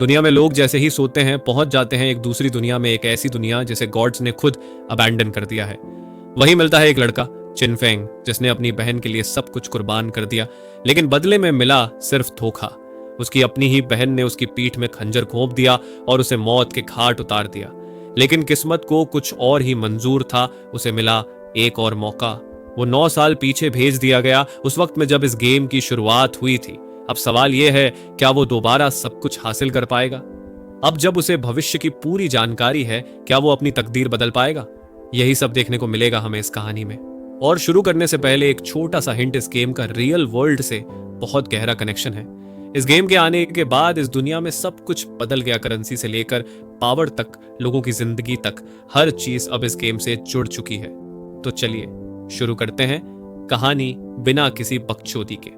दुनिया में लोग जैसे ही सोते हैं पहुंच जाते हैं एक दूसरी दुनिया में, एक ऐसी दुनिया जिसे गॉड्स ने खुद अबैंडन कर दिया है। वहीं मिलता है एक लड़का चिनफेंग, जिसने अपनी बहन के लिए सब कुछ कुर्बान कर दिया, लेकिन बदले में मिला सिर्फ धोखा। उसकी अपनी ही बहन ने उसकी पीठ में खंजर घोंप दिया और उसे मौत के घाट उतार दिया। लेकिन किस्मत को कुछ और ही मंजूर था, उसे मिला एक और मौका। वो 9 साल पीछे भेज दिया गया, उस वक्त में जब इस गेम की शुरुआत हुई थी। अब सवाल यह है, क्या वो दोबारा सब कुछ हासिल कर पाएगा? अब जब उसे भविष्य की पूरी जानकारी है, क्या वो अपनी तकदीर बदल पाएगा? यही सब देखने को मिलेगा हमें इस कहानी में। और शुरू करने से पहले एक छोटा सा हिंट, इस गेम का रियल वर्ल्ड से बहुत गहरा कनेक्शन है। इस गेम के आने के बाद इस दुनिया में सब कुछ बदल गया। करेंसी से लेकर पावर तक, लोगों की जिंदगी तक, हर चीज अब इस गेम से जुड़ चुकी है। तो चलिए शुरू करते हैं कहानी बिना किसी बकचोदी के।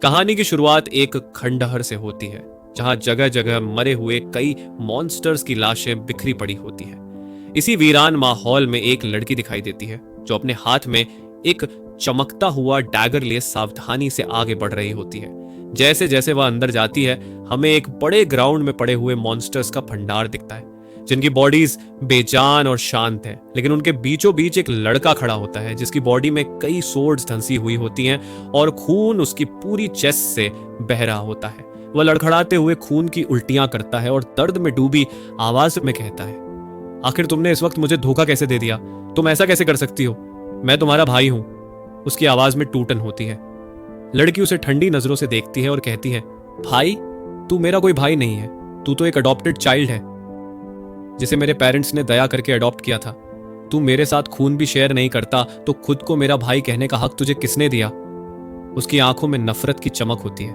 कहानी की शुरुआत एक खंडहर से होती है, जहां जगह जगह मरे हुए कई मॉन्स्टर्स की लाशें बिखरी पड़ी होती हैं। इसी वीरान माहौल में एक लड़की दिखाई देती है, जो अपने हाथ में एक चमकता हुआ डैगर लिए सावधानी से आगे बढ़ रही होती है। जैसे जैसे वह अंदर जाती है, हमें एक बड़े ग्राउंड में पड़े हुए मॉन्स्टर्स का भंडार दिखता है, जिनकी बॉडीज बेजान और शांत हैं। लेकिन उनके बीचों बीच एक लड़का खड़ा होता है, जिसकी बॉडी में कई सोर्ड्स धंसी हुई होती हैं और खून उसकी पूरी चेस्ट से बह रहा होता है। वह लड़खड़ाते हुए खून की उल्टियां करता है और दर्द में डूबी आवाज में कहता है, आखिर तुमने इस वक्त मुझे धोखा कैसे दे दिया? तुम ऐसा कैसे कर सकती हो? मैं तुम्हारा भाई हूं। उसकी आवाज में टूटन होती है। लड़की उसे ठंडी नजरों से देखती है और कहती है, भाई, तू मेरा कोई भाई नहीं है, तू तो एक अडॉप्टेड चाइल्ड है, जिसे मेरे पेरेंट्स ने दया करके अडॉप्ट किया था। तू मेरे साथ खून भी शेयर नहीं करता, तो खुद को मेरा भाई कहने का हक तुझे किसने दिया? उसकी आंखों में नफरत की चमक होती है।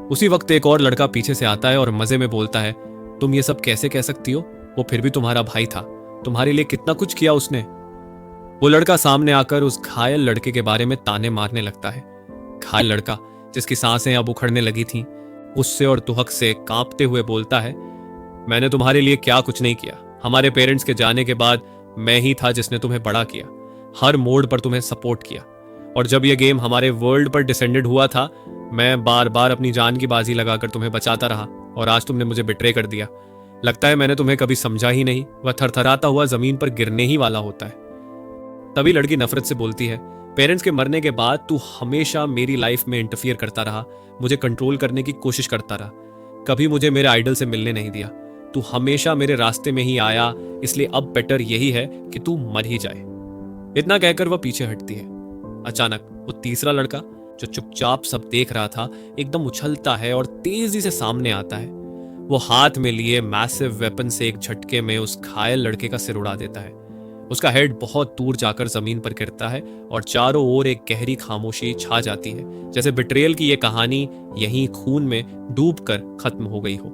उसी वक्त एक और लड़का पीछे से आता है और मजे में बोलता है, तुम ये सब कैसे कह सकती हो? वो फिर भी तुम्हारा भाई था, तुम्हारे लिए कितना कुछ किया उसने। वो लड़का सामने आकर उस घायल लड़के के बारे में ताने मारने लगता है। घायल लड़का, जिसकी सांसें अब उखड़ने लगी थीं, उससे और तुहक से कांपते हुए बोलता है, मैंने तुम्हारे लिए क्या कुछ नहीं किया। हमारे पेरेंट्स के जाने के बाद मैं ही था जिसने तुम्हें बड़ा किया, हर मोड़ पर तुम्हें सपोर्ट किया। और जब यह गेम हमारे वर्ल्ड पर डिसेंडेड हुआ था, मैं बार बार अपनी जान की बाजी लगाकर तुम्हें बचाता रहा, और आज तुमने मुझे बिट्रे कर दिया। लगता है मैंने तुम्हें कभी समझा ही नहीं। वह थरथराता हुआ जमीन पर गिरने ही वाला होता है। तभी लड़की नफरत से बोलती है, पेरेंट्स के मरने के बाद तू हमेशा मेरी लाइफ में इंटरफियर करता रहा, मुझे कंट्रोल करने की कोशिश करता रहा, कभी मुझे मेरे आइडल से मिलने नहीं दिया। तू हमेशा मेरे रास्ते में ही आया, इसलिए अब बेटर यही है कि तू मर ही जाए। इतना कहकर वह पीछे हटती है। अचानक वो तीसरा लड़का, जो चुपचाप सब देख रहा था, एकदम उछलता है और तेजी से सामने आता है। वो हाथ में लिए मैसिव वेपन से एक झटके में उस घायल लड़के का सिर उड़ा देता है। उसका हेड बहुत दूर जाकर जमीन पर गिरता है और चारों ओर एक गहरी खामोशी छा जाती है, जैसे बिट्रेयल की यह कहानी यहीं खून में डूबकर खत्म हो गई हो।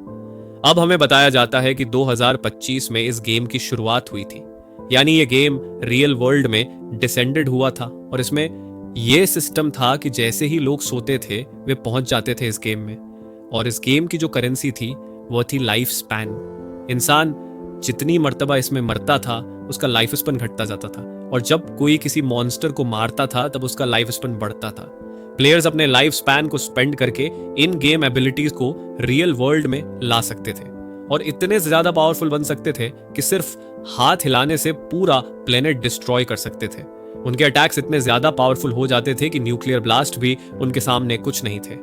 अब हमें बताया जाता है कि 2025 में इस गेम की शुरुआत हुई थी, यानी ये गेम रियल वर्ल्ड में डिसेंडेड हुआ था। और इसमें यह सिस्टम था कि जैसे ही लोग सोते थे, वे पहुंच जाते थे इस गेम में। और इस गेम की जो करेंसी थी, वो थी लाइफ स्पैन। इंसान जितनी मर्तबा इसमें मरता था, उसका लाइफ स्पैन घटता जाता था, और जब कोई किसी मॉन्स्टर को मारता था, तब उसका लाइफ स्पैन बढ़ता था। प्लेयर्स अपने लाइफ स्पैन को स्पेंड करके इन गेम एबिलिटीज को रियल वर्ल्ड में ला सकते थे, और इतने ज्यादा पावरफुल बन सकते थे कि सिर्फ हाथ हिलाने से पूरा प्लेनेट डिस्ट्रॉय कर सकते थे। उनके अटैक्स इतने ज्यादा पावरफुल हो जाते थे कि न्यूक्लियर ब्लास्ट भी उनके सामने कुछ नहीं थे।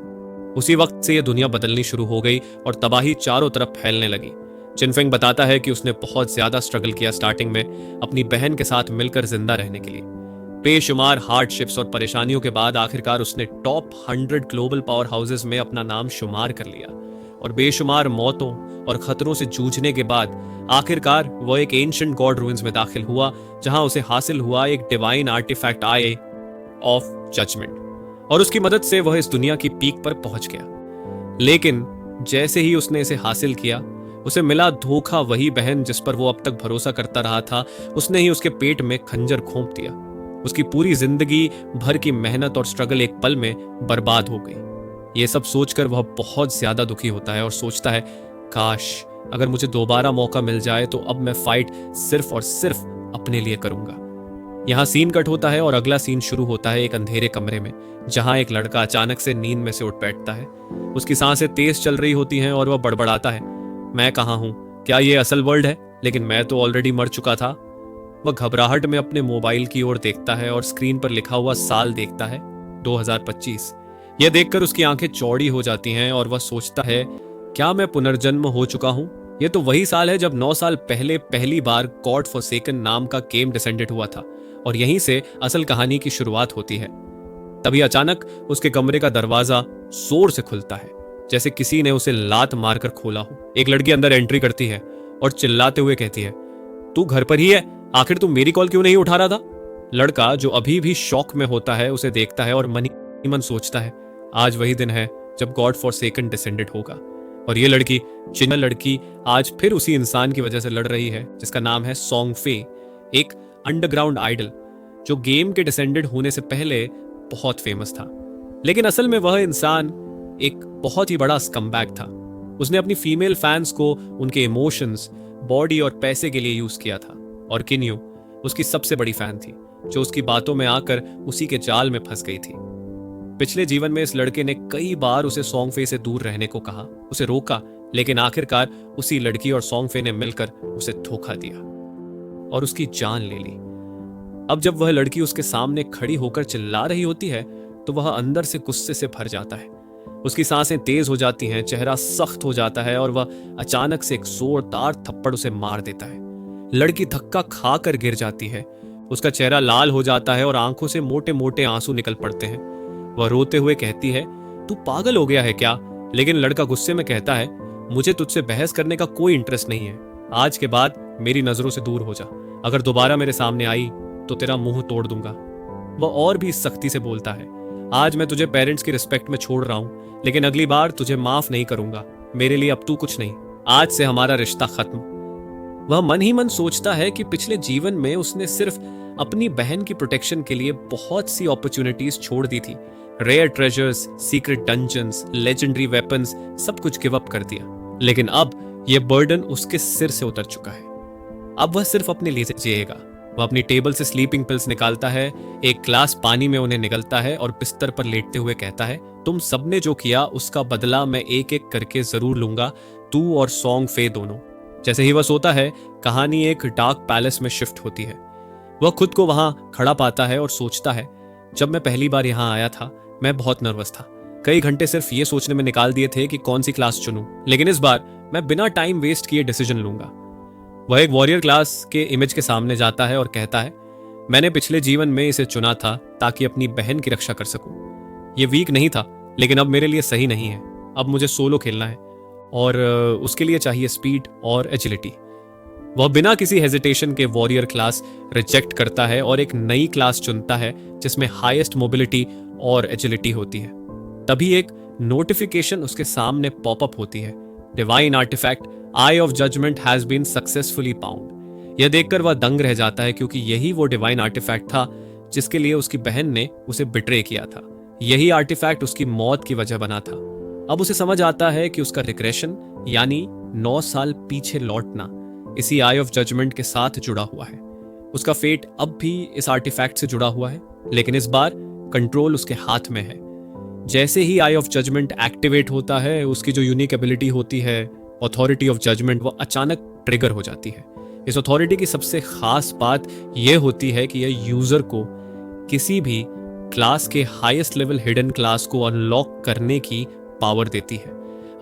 उसी वक्त से यह दुनिया बदलनी शुरू हो गई और तबाही चारों तरफ फैलने लगी। चिनफेंग बताता है कि उसने बहुत ज्यादा स्ट्रगल किया स्टार्टिंग में अपनी बहन के साथ मिलकर जिंदा रहने के लिए। बेशुमार हार्डशिप्स और परेशानियों के बाद आखिरकार उसने टॉप 100 ग्लोबल पावर हाउसेस में अपना नाम शुमार कर लिया, और बेशुमार मौतों और खतरों से जूझने के बाद आखिरकार वह एक एंशिएंट गॉड रूइंस में दाखिल हुआ, जहां उसे हासिल हुआ एक divine artifact eye of judgement, और उसकी मदद से वह इस दुनिया की पीक पर पहुंच गया। लेकिन जैसे ही उसने इसे हासिल किया, उसे मिला धोखा। वही बहन जिस पर वो अब तक भरोसा करता रहा था, उसने ही उसके पेट में खंजर घोंप दिया। उसकी पूरी जिंदगी भर की मेहनत और स्ट्रगल एक पल में बर्बाद हो गई। ये सब सोचकर वह बहुत ज्यादा दुखी होता है और सोचता है, काश अगर मुझे दोबारा मौका मिल जाए तो अब मैं फाइट सिर्फ और सिर्फ अपने लिए करूंगा। यहाँ सीन कट होता है और अगला सीन शुरू होता है एक अंधेरे कमरे में, जहां एक लड़का अचानक से नींद में से उठ बैठता है। उसकी सांसें तेज चल रही होती हैं और वह बड़बड़ाता है, मैं कहाँ हूँ, क्या ये असल वर्ल्ड है? लेकिन मैं तो ऑलरेडी मर चुका था। वह घबराहट में अपने मोबाइल की ओर देखता है और स्क्रीन पर लिखा हुआ साल देखता है, 2025। यह देखकर उसकी आंखें चौड़ी हो जाती हैं और वह सोचता है, क्या मैं पुनर्जन्म हो चुका हूं? यह तो वही साल है जब 9 साल पहले पहली बार गॉड फॉरसेकन नाम का गेम डिसेंडेड हुआ था, और यहीं से असल कहानी की शुरुआत होती है। तभी अचानक उसके कमरे का दरवाजा जोर से खुलता है, जैसे किसी ने उसे लात मारकर खोला हो। एक लड़की अंदर एंट्री करती है और चिल्लाते हुए कहती है, तू घर पर ही है? आखिर तू मेरी कॉल क्यों नहीं उठा रहा था? लड़का, जो अभी भी शॉक में होता है, उसे देखता है और मन ही मन सोचता है, आज वही दिन है जब गॉड फॉरसेकन डिसेंडेड होगा। और ये लड़की, चिन्ह लड़की, आज फिर उसी इंसान की वजह से लड़ रही है जिसका नाम है सोंग फे, एक अंडरग्राउंड आइडल जो गेम के डिसेंडेड होने से पहले बहुत फेमस था। लेकिन असल में वह इंसान एक बहुत ही बड़ा स्कमबैग था। उसने अपनी फीमेल फैंस को उनके इमोशंस, बॉडी और पैसे के लिए यूज किया था, और किन्यू उसकी सबसे बड़ी फैन थी, जो उसकी बातों में आकर उसी के जाल में फंस गई थी। पिछले जीवन में इस लड़के ने कई बार उसे सोंगफे से दूर रहने को कहा, उसे रोका, लेकिन आखिरकार उसी लड़की और सोंगफे ने मिलकर उसे धोखा दिया और उसकी जान ले ली। अब जब वह लड़की उसके सामने खड़ी होकर चिल्ला रही होती है, तो वह अंदर से गुस्से से भर जाता है। उसकी सांसें तेज हो जाती हैं, चेहरा सख्त हो जाता है और वह अचानक से एक जोरदार थप्पड़ उसे मार देता है। लड़की धक्का खाकर गिर जाती है, उसका चेहरा लाल हो जाता है और आंखों से मोटे मोटे आंसू निकल पड़ते हैं। वह रोते हुए कहती है, तू पागल हो गया है क्या? लेकिन लड़का गुस्से में कहता है, मुझे तुझसे बहस करने का कोई इंटरेस्ट नहीं है। आज के बाद मेरी नजरों से दूर हो जा। अगर दोबारा मेरे सामने आई तो तेरा मुंह तोड़ दूंगा। वह और भी सख्ती से बोलता है, आज मैं तुझे पेरेंट्स की रिस्पेक्ट में छोड़ रहा हूं, लेकिन अगली बार तुझे माफ नहीं करूंगा। मेरे लिए अब तू कुछ नहीं, आज से हमारा रिश्ता खत्म। वह मन ही मन सोचता है कि पिछले जीवन में उसने सिर्फ अपनी बहन की प्रोटेक्शन के लिए बहुत सी अपॉर्चुनिटीज छोड़ दी थी। Rare treasures, secret dungeons, legendary weapons, सब कुछ गिव अप कर दिया। लेकिन अब यह बर्डन उसके सिर से उतर चुका है। अब वह सिर्फ अपने लिए जिएगा। वह अपनी टेबल से स्लीपिंग पिल्स निकालता है, एक ग्लास पानी में उन्हें निगलता है और बिस्तर पर लेटते हुए कहता है, तुम सबने जो किया उसका बदला मैं एक एक करके जरूर लूंगा, तू और सोंग फे दोनों। जैसे ही वह सोता है, कहानी एक डार्क पैलेस में शिफ्ट होती है। वह खुद को वहां खड़ा पाता है और सोचता है, जब मैं पहली बार यहां आया था, मैं बहुत नर्वस था। कई घंटे सिर्फ ये सोचने में निकाल दिए थे कि कौन सी क्लास चुनूं, लेकिन इस बार मैं बिना टाइम वेस्ट किए डिसीजन लूंगा। वह एक वॉरियर क्लास के इमेज के सामने जाता है और कहता है, मैंने पिछले जीवन में इसे चुना था ताकि अपनी बहन की रक्षा कर सकूं। यह वीक नहीं था, लेकिन अब मेरे लिए सही नहीं है। अब मुझे सोलो खेलना है और उसके लिए चाहिए स्पीड और एजिलिटी। वह बिना किसी हेजिटेशन के वॉरियर क्लास रिजेक्ट करता है और एक नई क्लास चुनता है जिसमें हाईएस्ट मोबिलिटी और एजिलिटी होती है। तभी एक नोटिफिकेशन उसके सामने पॉपअप होती है, divine artifact eye of judgement has been successfully found. यह देखकर वह दंग रह जाता है, क्योंकि यही वो डिवाइन आर्टिफैक्ट था जिसके लिए उसकी बहन ने उसे बिट्रे किया था। यही आर्टिफैक्ट उसकी मौत की वजह बना था। अब उसे समझ आता है कि उसका रिग्रेशन, यानी 9 साल पीछे लौटना, इसी आई ऑफ जजमेंट के साथ जुड़ा हुआ है। उसका फेट अब भी इस आर्टिफैक्ट से जुड़ा हुआ है, लेकिन इस बार कंट्रोल उसके हाथ में है। जैसे ही आई ऑफ जजमेंट एक्टिवेट होता है, उसकी जो यूनिक एबिलिटी होती है अथॉरिटी ऑफ जजमेंट, वो अचानक ट्रिगर हो जाती है। इस अथॉरिटी की सबसे खास बात यह होती है कि यह यूजर को किसी भी क्लास के हाईएस्ट लेवल हिडन क्लास को अनलॉक करने की पावर देती है।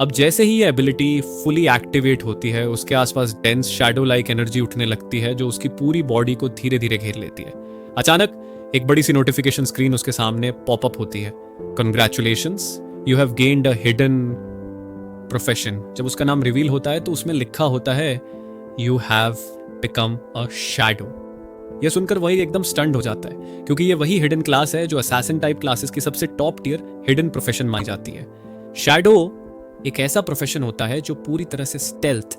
अब जैसे ही यह एबिलिटी फुली एक्टिवेट होती है, उसके आसपास डेंस शैडो लाइक एनर्जी उठने लगती है जो उसकी पूरी बॉडी को धीरे धीरे घेर लेती है। अचानक एक बड़ी सी नोटिफिकेशन स्क्रीन उसके सामने पॉपअप होती है, congratulations, you have gained a hidden profession. जब उसका नाम रिवील होता है तो उसमें लिखा होता है, you have become a shadow. यह सुनकर वही एकदम स्टंड हो जाता है, क्योंकि ये वही हिडन क्लास है जो असैसिन टाइप क्लासेस की सबसे टॉप टियर हिडन प्रोफेशन मानी जाती है। शैडो एक ऐसा प्रोफेशन होता है जो पूरी तरह से stealth,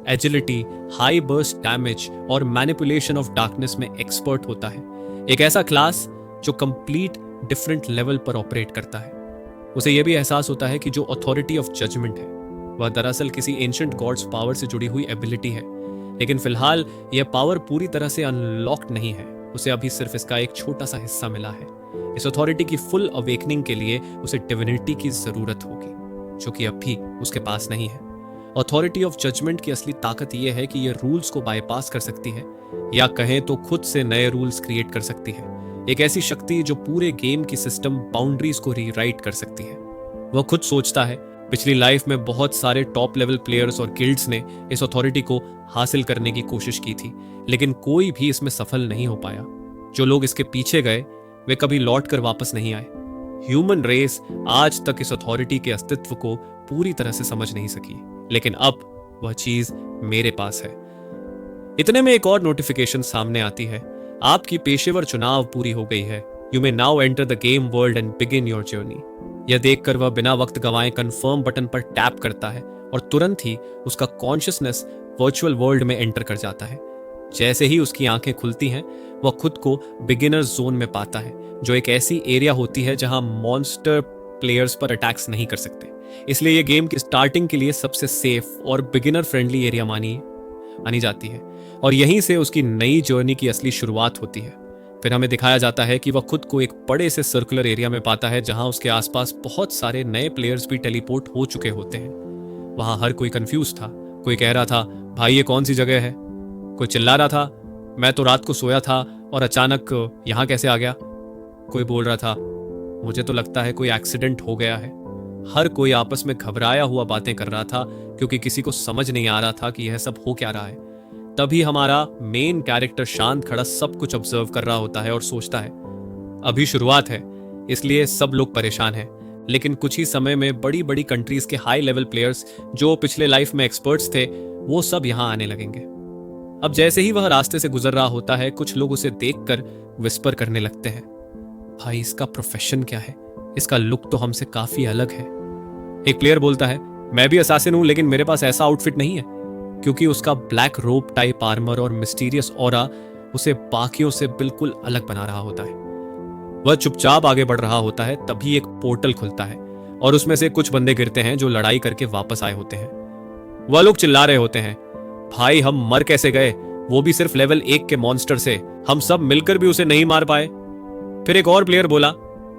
agility, high burst damage और मैनिपुलेशन ऑफ डार्कनेस में एक्सपर्ट होता है। एक ऐसा क्लास जो कंप्लीट डिफरेंट लेवल पर ऑपरेट करता है। उसे यह भी एहसास होता है कि जो अथॉरिटी ऑफ जजमेंट है वह दरअसल किसी एंशिएंट गॉड्स पावर से जुड़ी हुई एबिलिटी है, लेकिन फिलहाल यह पावर पूरी तरह से अनलॉक्ड नहीं है। उसे अभी सिर्फ इसका एक छोटा सा हिस्सा मिला है। इस अथॉरिटी की फुल अवेकनिंग के लिए उसे डिविनिटी की जरूरत होगी, जो कि अब भी उसके पास नहीं है। अथॉरिटी ऑफ जजमेंट की असली ताकत यह है कि यह रूल्स को बाईपास कर सकती है, या कहें तो खुद से नए रूल्स क्रिएट कर सकती है। एक ऐसी शक्ति जो पूरे गेम की सिस्टम बाउंड्रीज को रीराइट कर सकती है। वह खुद सोचता है, पिछली लाइफ में बहुत सारे टॉप लेवल प्लेयर्स और गिल्ड्स ने इस अथॉरिटी को हासिल करने की कोशिश की थी, लेकिन कोई भी इसमें सफल नहीं हो पाया। जो लोग इसके पीछे गए वे कभी लौट कर वापस नहीं आए। ह्यूमन रेस आज तक इस अथॉरिटी के अस्तित्व को पूरी तरह से समझ नहीं सकी, लेकिन अब वह चीज मेरे पास है। इतने में एक और नोटिफिकेशन सामने आती है, आपकी पेशेवर चुनाव पूरी हो गई है। You may now enter the game world and begin your journey. यह देखकर वह बिना वक्त गंवाए कंफर्म बटन पर टैप करता है और तुरंत ही उसका कॉन्शियसनेस वर्चुअल वर्ल्ड में एंटर कर जाता है। जैसे ही उसकी आंखें खुलती हैं, वह खुद को बिगिनर्स जोन में पाता है, जो एक ऐसी एरिया होती है जहां मॉन्स्टर प्लेयर्स पर अटैक्स नहीं कर सकते। इसलिए यह गेम की स्टार्टिंग के लिए सबसे सेफ और बिगिनर फ्रेंडली एरिया मानी जाती है, और यहीं से उसकी नई जर्नी की असली शुरुआत होती है। फिर हमें दिखाया जाता है कि वह खुद को एक बड़े से सर्कुलर एरिया में पाता है, जहां उसके आसपास बहुत सारे नए प्लेयर्स भी टेलीपोर्ट हो चुके होते हैं। वहां हर कोई कंफ्यूज था। कोई कह रहा था, भाई ये कौन सी जगह है? कोई चिल्ला रहा था, मैं तो रात को सोया था और अचानक यहां कैसे आ गया? कोई बोल रहा था, मुझे तो लगता है कोई एक्सीडेंट हो गया है। हर कोई आपस में घबराया हुआ बातें कर रहा था, क्योंकि किसी को समझ नहीं आ रहा था कि यह सब हो क्या रहा है। तभी हमारा मेन कैरेक्टर शांत खड़ा सब कुछ ऑब्जर्व कर रहा होता है और सोचता है, अभी शुरुआत है, इसलिए सब लोग परेशान हैं, लेकिन कुछ ही समय में बड़ी बड़ी कंट्रीज के हाई लेवल प्लेयर्स जो पिछले लाइफ में एक्सपर्ट्स थे, वो सब यहां आने लगेंगे। अब जैसे ही वह रास्ते से गुजर रहा होता है, कुछ लोग उसे देखकर विस्पर करने लगते हैं, भाई इसका प्रोफेशन क्या है? इसका लुक तो हमसे काफी अलग है। एक प्लेयर बोलता है, मैं भी असासिन हूं, लेकिन मेरे पास ऐसा आउटफिट नहीं है, क्योंकि उसका ब्लैक रोब टाइप आर्मर और मिस्टीरियस ऑरा उसे बाकियों से बिल्कुल अलग बना रहा होता है। वह चुपचाप आगे बढ़ रहा होता है, तभी एक पोर्टल खुलता है और उसमें से कुछ बंदे गिरते हैं जो लड़ाई करके वापस आए होते हैं। वह लोग चिल्ला रहे होते हैं, भाई हम मर कैसे गए, वो भी सिर्फ लेवल 1 के मॉन्स्टर से, हम सब मिलकर भी उसे नहीं मार पाए। फिर एक और प्लेयर बोला,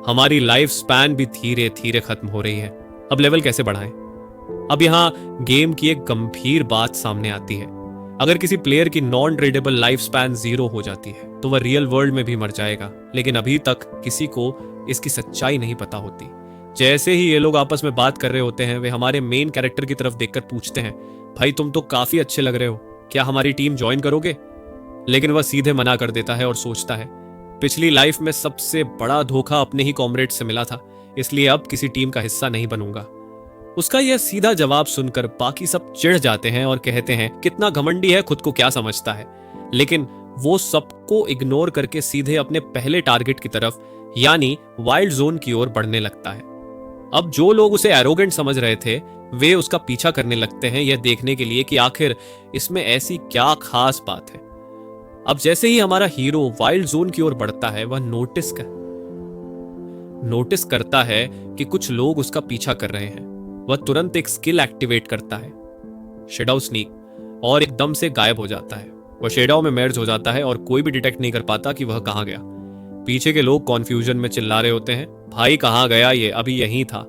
हमारी लाइफ स्पैन भी धीरे धीरे खत्म हो रही है, अब लेवल कैसे बढ़ाएं? अब यहां गेम की एक गंभीर बात सामने आती है। अगर किसी प्लेयर की नॉन ट्रेडेबल लाइफ स्पैन 0 हो जाती है तो वह रियल वर्ल्ड में भी मर जाएगा, लेकिन अभी तक किसी को इसकी सच्चाई नहीं पता होती। जैसे ही ये लोग आपस में बात कर रहे होते हैं, वे हमारे मेन कैरेक्टर की तरफ देखकर पूछते हैं, भाई तुम तो काफी अच्छे लग रहे हो, क्या हमारी टीम ज्वाइन करोगे? लेकिन वह सीधे मना कर देता है और सोचता है, पिछली लाइफ में सबसे बड़ा धोखा अपने ही कॉमरेड से मिला था, इसलिए अब किसी टीम का हिस्सा नहीं बनूंगा। उसका यह सीधा जवाब सुनकर बाकी सब चिढ़ जाते हैं और कहते हैं, कितना घमंडी है, खुद को क्या समझता है। लेकिन वो सबको इग्नोर करके सीधे अपने पहले टारगेट की तरफ यानी वाइल्ड जोन की ओर बढ़ने लगता है। अब जो लोग उसे एरोगेंट समझ रहे थे, वे उसका पीछा करने लगते हैं, यह देखने के लिए कि आखिर इसमें ऐसी क्या खास बात है। अब जैसे ही हमारा हीरो वाइल्ड जोन की ओर बढ़ता है, वह नोटिस करता है कि कुछ लोग उसका पीछा कर रहे हैं। वह तुरंत एक स्किल एक्टिवेट करता है, शेडो स्नीक, और एकदम से गायब हो जाता है। वह शेडो में मर्ज हो जाता है और कोई भी डिटेक्ट नहीं कर पाता कि वह कहां गया। पीछे के लोग कॉन्फ्यूजन में चिल्ला रहे होते हैं, भाई कहां गया ये, अभी यहीं था।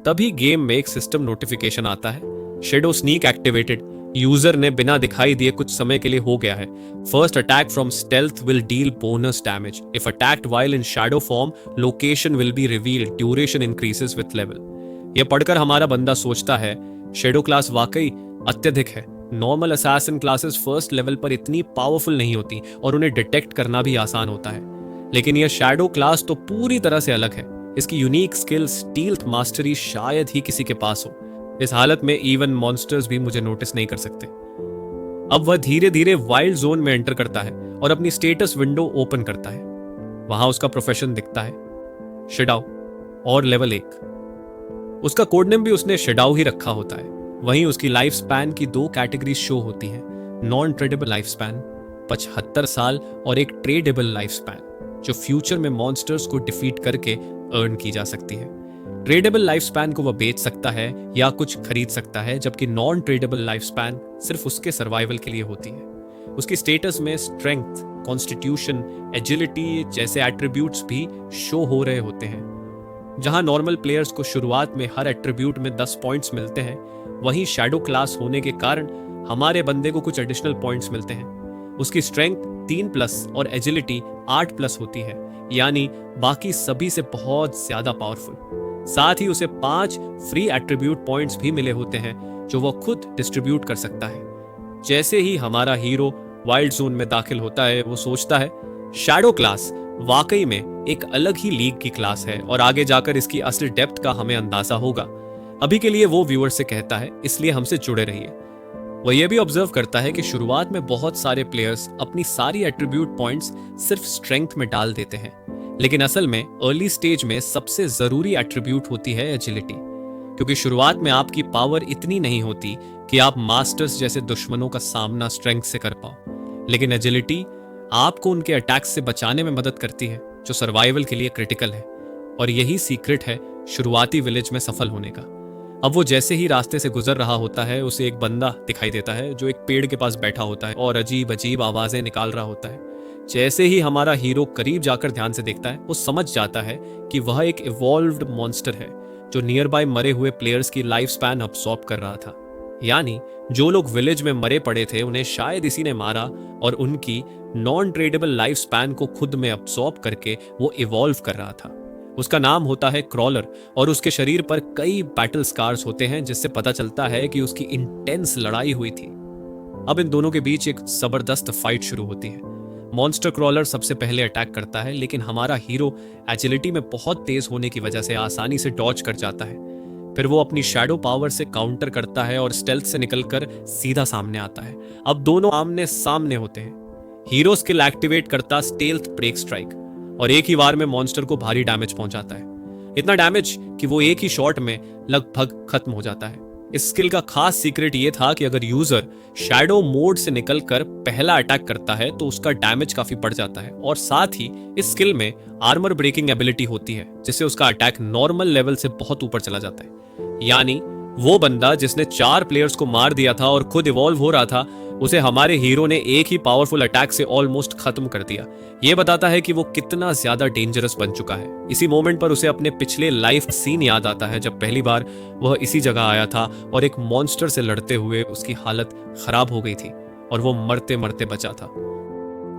तभी गेम में एक सिस्टम नोटिफिकेशन आता है, शेडो स्नीक एक्टिवेटेड, यूजर ने बिना दिखाई दिए कुछ समय के लिए हो गया है। First attack from stealth will deal bonus damage, if attacked while in Shadow form location will be revealed, duration increases with level. यह पढ़कर हमारा बंदा सोचता है, शेडो क्लास वाकई अत्यधिक है। Normal assassin classes first level पर इतनी पावरफुल नहीं होती और उन्हें डिटेक्ट करना भी आसान होता है, लेकिन यह शैडो क्लास तो पूरी तरह से अलग है। इसकी यूनिक स्किल स्टील्थ मास्टरी शायद ही किसी के पास हो। इस हालत में इवन मॉन्स्टर्स भी मुझे नोटिस नहीं कर सकते। अब वह धीरे धीरे वाइल्ड जोन में एंटर करता है और अपनी स्टेटस विंडो ओपन करता है। वहां उसका प्रोफेशन दिखता है, शेडाओ, और लेवल 1। उसका कोडनेम भी उसने शेडाओ ही रखा होता है। वहीं उसकी लाइफ स्पैन की 2 कैटेगरी शो होती हैं, नॉन ट्रेडेबल लाइफ स्पैन 75 साल और एक ट्रेडेबल लाइफ स्पैन जो फ्यूचर में मॉन्स्टर्स को डिफीट करके अर्न की जा सकती है। ट्रेडेबल लाइफ स्पैन को वह बेच सकता है या कुछ खरीद सकता है, जबकि नॉन ट्रेडेबल लाइफ स्पैन सिर्फ उसके सर्वाइवल के लिए होती है। उसकी स्टेटस में स्ट्रेंथ, कॉन्स्टिट्यूशन, एजिलिटी जैसे एट्रीब्यूट्स भी शो हो रहे होते हैं। जहां नॉर्मल प्लेयर्स को शुरुआत में हर एट्रीब्यूट में 10 पॉइंट्स मिलते हैं, वहीं शैडो क्लास होने के कारण हमारे बंदे को कुछ एडिशनल पॉइंट्स मिलते हैं। उसकी स्ट्रेंथ 3+ और एजिलिटी 8+ होती है, यानी बाकी सभी से बहुत ज्यादा पावरफुल। साथ ही उसे 5 फ्री एट्रीब्यूट पॉइंट्स भी मिले होते हैं जो वो खुद डिस्ट्रीब्यूट कर सकता है। जैसे ही हमारा हीरो वाइल्ड जोन में दाखिल होता है, वो सोचता है शैडो क्लास वाकई में एक अलग ही लीग की क्लास है और आगे जाकर इसकी असली डेप्थ का हमें अंदाजा होगा। अभी के लिए वो व्यूअर से कहता है, इसलिए हमसे जुड़े रहिए। वह यह भी ऑब्जर्व करता है कि शुरुआत में बहुत सारे प्लेयर्स अपनी सारी एट्रीब्यूट पॉइंट्स सिर्फ स्ट्रेंथ में डाल देते हैं, लेकिन असल में अर्ली स्टेज में सबसे जरूरी एट्रीब्यूट होती है एजिलिटी, क्योंकि शुरुआत में आपकी पावर इतनी नहीं होती कि आप मास्टर्स जैसे दुश्मनों का सामना स्ट्रेंथ से कर पाओ, लेकिन एजिलिटी आपको उनके अटैक्स से बचाने में मदद करती है, जो सर्वाइवल के लिए क्रिटिकल है। और यही सीक्रेट है शुरुआती विलेज में सफल होने का। अब वो जैसे ही रास्ते से गुजर रहा होता है, उसे एक बंदा दिखाई देता है जो एक पेड़ के पास बैठा होता है और अजीब अजीब आवाजें निकाल रहा होता है। जैसे ही हमारा हीरो करीब जाकर ध्यान से देखता है, वो समझ जाता है कि वह एक इवॉल्व्ड मॉन्स्टर है जो नियर बाय मरे हुए प्लेयर्स की लाइफ स्पैन अब्सॉर्ब कर रहा था। यानी जो लोग विलेज में मरे पड़े थे, उन्हें शायद इसी ने मारा और उनकी नॉन ट्रेडेबल लाइफ स्पैन को खुद में अब्सॉर्ब करके वो इवॉल्व कर रहा था। उसका नाम होता है क्रॉलर और उसके शरीर पर कई बैटल स्कार्स होते हैं, जिससे पता चलता है कि उसकी इंटेंस लड़ाई हुई थी। अब इन दोनों के बीच एक जबरदस्त फाइट शुरू होती है। मॉन्स्टर क्रॉलर सबसे पहले अटैक करता है, लेकिन हमारा हीरो एजिलिटी में बहुत तेज होने की वजह से आसानी से डॉज कर जाता है। फिर वो अपनी शैडो पावर से काउंटर करता है और स्टेल्थ से निकलकर सीधा सामने आता है। अब दोनों आमने सामने होते हैं। हीरो स्किल एक्टिवेट करता स्टेल्थ ब्रेक स्ट्राइक और एक ही वार में मॉन्स्टर को भारी डैमेज पहुंचाता है, इतना डैमेज कि वो एक ही शॉट में लगभग खत्म हो जाता है। इस स्किल का खास सीक्रेट ये था कि अगर यूजर शैडो मोड से निकलकर पहला अटैक करता है तो उसका डैमेज काफी बढ़ जाता है, और साथ ही इस स्किल में आर्मर ब्रेकिंग एबिलिटी होती है, जिससे उसका अटैक नॉर्मल लेवल से बहुत ऊपर चला जाता है। यानी वो बंदा जिसने 4 प्लेयर्स को मार दिया था और खुद इवॉल्व हो रहा था, उसे हमारे हीरो ने एक ही पावरफुल अटैक से ऑलमोस्ट खत्म कर दिया। यह बताता है कि वो कितना ज्यादा डेंजरस बन चुका है। इसी मोमेंट पर उसे अपने पिछले लाइफ सीन याद आता है, जब पहली बार वह इसी जगह आया था और एक मॉन्स्टर से लड़ते हुए उसकी हालत खराब हो गई थी और वो मरते मरते बचा था।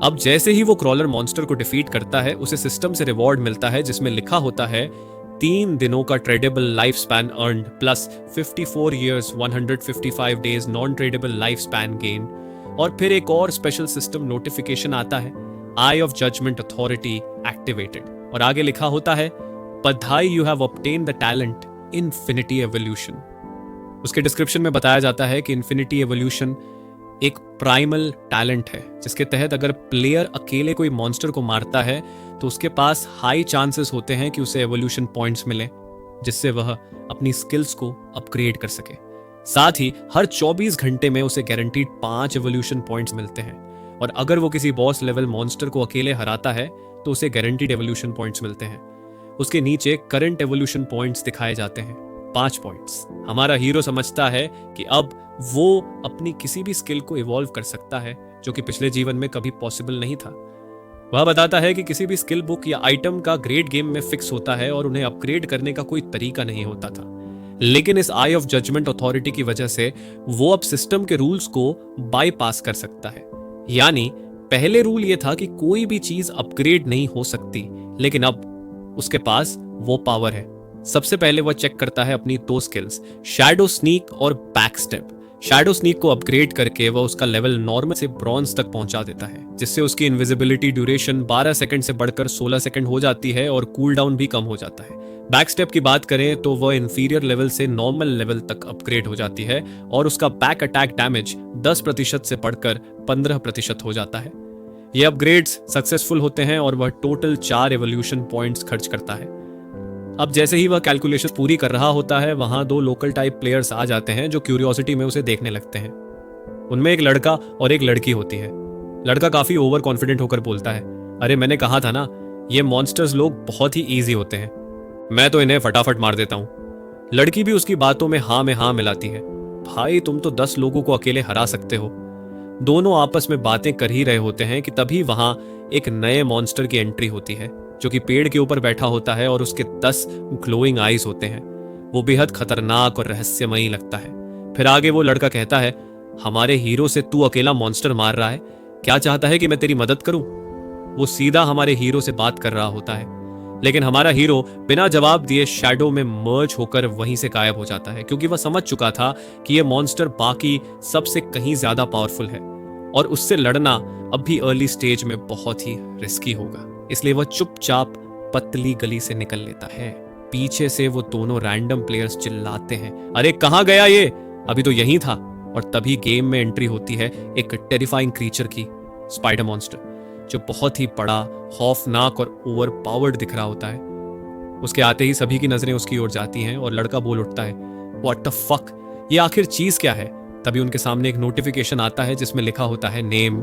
अब जैसे ही वो क्रॉलर मॉन्स्टर को डिफीट करता है, उसे सिस्टम से रिवॉर्ड मिलता है जिसमें लिखा होता है 3 दिनों का tradable life span earned plus 54 years 155 days non tradable life span gain. और फिर एक और स्पेशल सिस्टम नोटिफिकेशन आता है, आई ऑफ जजमेंट अथॉरिटी एक्टिवेटेड, और आगे लिखा होता है बधाई, you have obtain the talent infinity evolution. उसके डिस्क्रिप्शन में बताया जाता है कि इन्फिनिटी एवोल्यूशन एक प्राइमल टैलेंट है, जिसके तहत अगर प्लेयर अकेले कोई मॉन्स्टर को मारता है तो उसके पास हाई चांसेस होते हैं कि उसे एवोल्यूशन पॉइंट्स मिले, जिससे वह अपनी स्किल्स को अपग्रेड कर सके। साथ ही हर 24 घंटे में उसे गारंटीड 5 एवोल्यूशन पॉइंट्स मिलते हैं, और अगर वो किसी बॉस लेवल मॉन्स्टर को अकेले हराता है तो उसे गारंटीड एवोल्यूशन पॉइंट्स मिलते हैं। उसके नीचे करंट एवोल्यूशन पॉइंट्स दिखाए जाते हैं, 5 पॉइंट्स। हमारा हीरो समझता है कि अब वो अपनी किसी भी स्किल को इवॉल्व कर सकता है, जो कि पिछले जीवन में कभी पॉसिबल नहीं था। वह बताता है कि किसी भी स्किल बुक या आइटम का ग्रेड गेम में फिक्स होता है और उन्हें अपग्रेड करने का कोई तरीका नहीं होता था, लेकिन इस आई ऑफ जजमेंट अथॉरिटी की वजह से वो अब सिस्टम के रूल्स को बाईपास कर सकता है। यानी पहले रूल ये था कि कोई भी चीज अपग्रेड नहीं हो सकती, लेकिन अब उसके पास वो पावर है। सबसे पहले वह चेक करता है अपनी 2 स्किल्स, शैडो स्नीक और बैक स्टेप। शैडो स्नीक को अपग्रेड करके वह उसका लेवल नॉर्मल से ब्रॉन्ज तक पहुंचा देता है, जिससे उसकी इनविजिबिलिटी ड्यूरेशन 12 सेकंड से बढ़कर 16 सेकंड हो जाती है और कूल डाउन भी कम हो जाता है। बैक स्टेप की बात करें तो वह इंफीरियर लेवल से नॉर्मल लेवल तक अपग्रेड हो जाती है और उसका बैक अटैक डैमेज 10% से बढ़कर 15% हो जाता है। ये अपग्रेड्स सक्सेसफुल होते हैं और वह टोटल 4 एवोल्यूशन पॉइंट्स खर्च करता है। अब जैसे ही वह कैलकुलेशन पूरी कर रहा होता है, वहां 2 लोकल टाइप प्लेयर्स आ जाते हैं जो क्यूरियोसिटी में उसे देखने लगते हैं। उनमें एक लड़का और एक लड़की होती है। लड़का काफी ओवर कॉन्फिडेंट होकर बोलता है, अरे मैंने कहा था ना, ये मॉन्स्टर्स लोग बहुत ही ईजी होते हैं, मैं तो इन्हें फटाफट मार देता हूँ। लड़की भी उसकी बातों में हाँ मिलाती है। भाई तुम तो 10 लोगों को अकेले हरा सकते हो। दोनों आपस में बातें कर ही रहे होते हैं कि तभी वहां एक नए मॉन्स्टर की एंट्री होती है, जो कि पेड़ के ऊपर बैठा होता है और उसके 10 ग्लोइंग आईज होते हैं। वो बेहद खतरनाक और रहस्यमयी लगता है। फिर आगे वो लड़का कहता है, हमारे हीरो से तू अकेला मॉन्स्टर मार रहा है, क्या चाहता है कि मैं तेरी मदद करूं? वो सीधा हमारे हीरो से बात कर रहा होता है, लेकिन हमारा हीरो बिना जवाब दिए शैडो में मर्ज होकर वहीं से गायब हो जाता है, क्योंकि वह समझ चुका था कि यह मॉन्स्टर बाकी सबसे कहीं ज्यादा पावरफुल है और उससे लड़ना अब भी अर्ली स्टेज में बहुत ही रिस्की होगा। इसलिए वह चुपचाप पतली गली से निकल लेता है। पीछे से वो दोनों रैंडम प्लेयर्स चिल्लाते हैं, अरे कहां गया ये, अभी तो यहीं था। और तभी गेम में एंट्री होती है एक टेरिफाइंग क्रीचर की, स्पाइडर मॉन्स्टर, जो बहुत ही बड़ा, खौफनाक और ओवर पावर्ड दिख रहा होता है। उसके आते ही सभी की नजरें उसकी ओर जाती हैं और लड़का बोल उठता है, व्हाट द फक, ये आखिर चीज क्या है? तभी उनके सामने एक नोटिफिकेशन आता है जिसमें लिखा होता है, नेम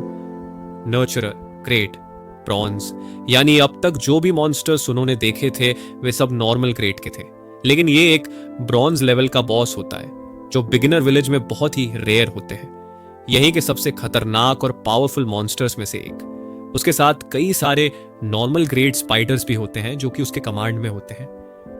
नर्चरर ग्रेड ब्रॉन्ज। यानी अब तक जो भी मॉन्स्टर्स उन्होंने देखे थे वे सब नॉर्मल ग्रेड के थे, लेकिन ये एक ब्रॉन्ज लेवल का बॉस होता है जो बिगिनर विलेज में बहुत ही रेयर होते हैं, यहीं के सबसे खतरनाक और पावरफुल मॉन्स्टर्स में से एक। उसके साथ कई सारे नॉर्मल ग्रेड स्पाइडर्स भी होते हैं जो कि उसके कमांड में होते हैं।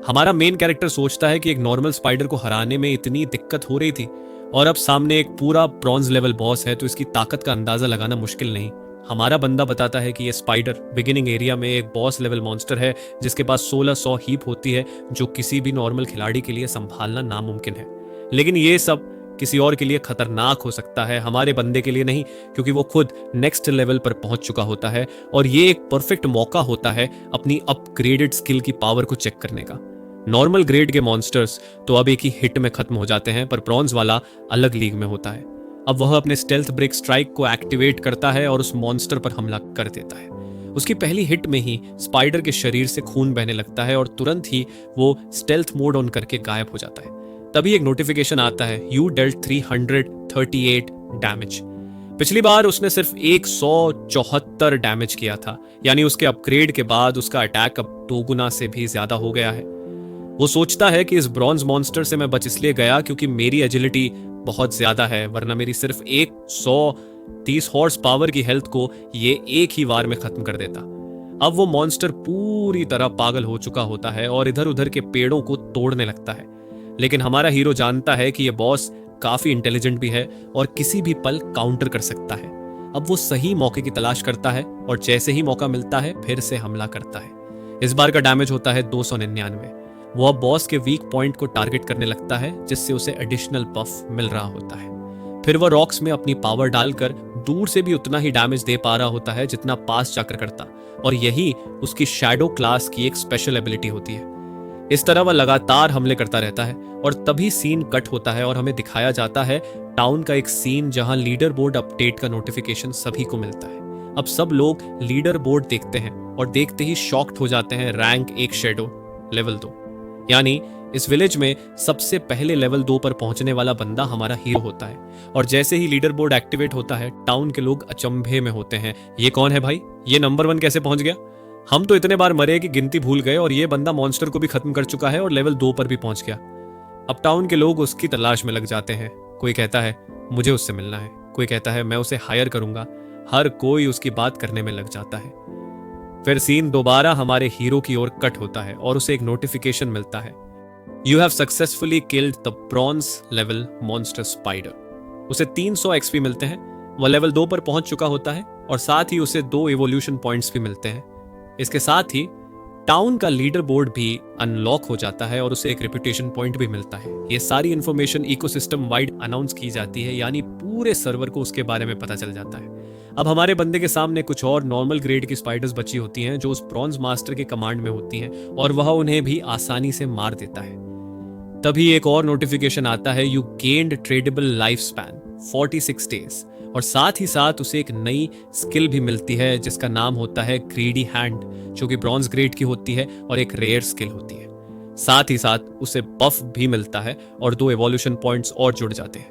हमारा मेन कैरेक्टर सोचता है कि एक नॉर्मल स्पाइडर को हराने में इतनी दिक्कत हो रही थी और अब सामने एक पूरा ब्रॉन्ज लेवल बॉस है, तो इसकी ताकत का अंदाजा लगाना मुश्किल नहीं। हमारा बंदा बताता है कि ये स्पाइडर बिगिनिंग एरिया में एक बॉस लेवल मॉन्स्टर है जिसके पास 1600 हीप होती है, जो किसी भी नॉर्मल खिलाड़ी के लिए संभालना नामुमकिन है। लेकिन ये सब किसी और के लिए खतरनाक हो सकता है, हमारे बंदे के लिए नहीं, क्योंकि वो खुद नेक्स्ट लेवल पर पहुंच चुका होता है और ये एक परफेक्ट मौका होता है अपनी अपग्रेडेड स्किल की पावर को चेक करने का। नॉर्मल ग्रेड के मॉन्स्टर्स तो अब एक ही हिट में खत्म हो जाते हैं, पर ब्रॉन्ज वाला अलग लीग में होता है। अब वह अपने स्टेल्थ ब्रेक स्ट्राइक को एक्टिवेट करता है और उस मॉन्स्टर पर हमला कर देता है। उसकी पहली हिट में ही स्पाइडर के शरीर से खून बहने लगता है और तुरंत ही वो स्टेल्थ मोड ऑन करके गायब हो जाता है। तभी एक नोटिफिकेशन आता है, यू डेल्ट 338 डैमेज। पिछली बार उसने सिर्फ 174 डैमेज किया था, यानी उसके अपग्रेड के बाद उसका अटैक अब 2 गुना से भी ज्यादा हो गया है। वो सोचता है कि इस ब्रॉन्ज मॉन्स्टर से मैं बच इसलिए गया क्योंकि मेरी एजिलिटी बहुत ज्यादा है, वरना मेरी सिर्फ 130 हॉर्स पावर की हेल्थ को ये एक ही वार में खत्म कर देता। अब वो मॉन्स्टर पूरी तरह पागल हो चुका होता है और इधर उधर के पेड़ों को तोड़ने लगता है। लेकिन हमारा हीरो जानता है कि यह बॉस काफी इंटेलिजेंट भी है और किसी भी पल काउंटर कर सकता है। अब वो सही मौके की तलाश करता है और जैसे ही मौका मिलता है फिर से हमला करता है। इस बार का डैमेज होता है 299। वो अब बॉस के वीक पॉइंट को टारगेट करने लगता है, जिससे उसे एडिशनल बफ मिल रहा होता है। फिर वह रॉक्स में अपनी पावर डालकर दूर से भी उतना ही डैमेज दे पा रहा होता है जितना पास जाकर करता, और यही उसकी शैडो क्लास की एक स्पेशल एबिलिटी होती है। इस तरह वह लगातार हमले करता रहता है और तभी सीन कट होता है और हमें दिखाया जाता है टाउन का एक सीन जहां लीडर बोर्ड अपडेट का नोटिफिकेशन सभी को मिलता है। अब सब लोग लीडर बोर्ड देखते हैं और देखते ही शॉक्ड हो जाते हैं। रैंक 1 शैडो लेवल 2, यानी इस विलेज में सबसे पहले लेवल 2 पर पहुंचने वाला बंदा हमारा हीरो होता है। और जैसे ही लीडर बोर्ड एक्टिवेट होता है, टाउन के लोग अचंभे में होते हैं, ये कौन है भाई, ये नंबर 1 कैसे पहुंच गया? हम तो इतने बार मरे कि गिनती भूल गए और ये बंदा मॉन्स्टर को भी खत्म कर चुका है और लेवल 2 पर भी पहुंच गया। अब टाउन के लोग उसकी तलाश में लग जाते हैं। कोई कहता है मुझे उससे मिलना है, कोई कहता है मैं उसे हायर करूंगा। हर कोई उसकी बात करने में लग जाता है। फिर सीन दोबारा हमारे हीरो की ओर कट होता है और उसे एक नोटिफिकेशन मिलता है, you have successfully killed the bronze level monster spider. उसे 300 एक्सपी मिलते हैं। वह लेवल 2 पर पहुंच चुका होता है और साथ ही उसे 2 इवोल्यूशन पॉइंट्स भी मिलते हैं। इसके साथ ही टाउन का लीडर बोर्ड भी अनलॉक हो जाता है और उसे एक रेपुटेशन पॉइंट भी मिलता है। ये सारी इंफॉर्मेशन इकोसिस्टम वाइड अनाउंस की जाती है, यानी पूरे सर्वर को उसके बारे में पता चल जाता है। अब हमारे बंदे के सामने कुछ और नॉर्मल ग्रेड की स्पाइडर्स बची होती हैं जो उस ब्रॉन्ज मास्टर के कमांड में होती हैं और वह उन्हें भी आसानी से मार देता है। तभी एक और नोटिफिकेशन आता है, you gained tradable life span 46 days, और साथ ही साथ उसे एक नई स्किल भी मिलती है जिसका नाम होता है ग्रीडी हैंड, जो कि ब्रॉन्ज ग्रेड की होती है और एक रेयर स्किल होती है। साथ ही साथ उसे बफ भी मिलता है और 2 इवोल्यूशन पॉइंट्स और जुड़ जाते हैं।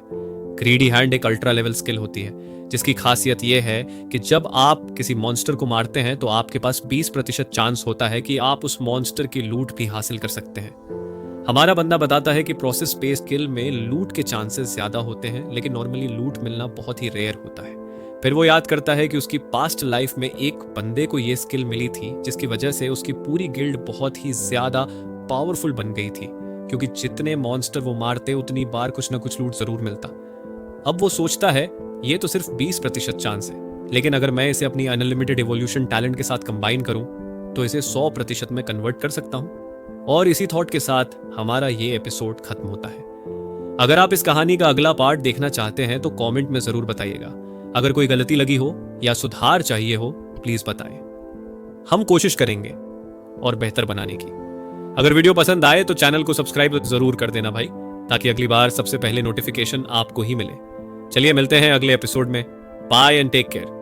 ग्रीडी हैंड एक अल्ट्रा लेवल स्किल होती है जिसकी खासियत यह है कि जब आप किसी मॉन्स्टर को मारते हैं तो आपके पास 20% चांस होता है कि आप उस मॉन्स्टर की लूट भी हासिल कर सकते हैं। हमारा बंदा बताता है कि प्रोसेस बेस्ड किल में लूट के चांसेस ज्यादा होते हैं, लेकिन नॉर्मली लूट मिलना बहुत ही रेयर होता है। फिर वो याद करता है कि उसकी पास्ट लाइफ में एक बंदे को ये स्किल मिली थी जिसकी वजह से उसकी पूरी गिल्ड बहुत ही ज्यादा पावरफुल बन गई थी, क्योंकि जितने मॉन्स्टर वो मारते उतनी बार कुछ ना कुछ लूट जरूर मिलता। अब वो सोचता है ये तो सिर्फ 20% चांस है, लेकिन अगर मैं इसे अपनी अनलिमिटेड इवोल्यूशन टैलेंट के साथ कंबाइन करूं तो इसे 100% में कन्वर्ट कर सकता हूं। और इसी थॉट के साथ हमारा ये एपिसोड खत्म होता है। अगर आप इस कहानी का अगला पार्ट देखना चाहते हैं तो कमेंट में जरूर बताइएगा। अगर कोई गलती लगी हो या सुधार चाहिए हो प्लीज बताएं, हम कोशिश करेंगे और बेहतर बनाने की। अगर वीडियो पसंद आए तो चैनल को सब्सक्राइब जरूर कर देना भाई, ताकि अगली बार सबसे पहले नोटिफिकेशन आपको ही मिले। चलिए मिलते हैं अगले एपिसोड में। Bye and take care.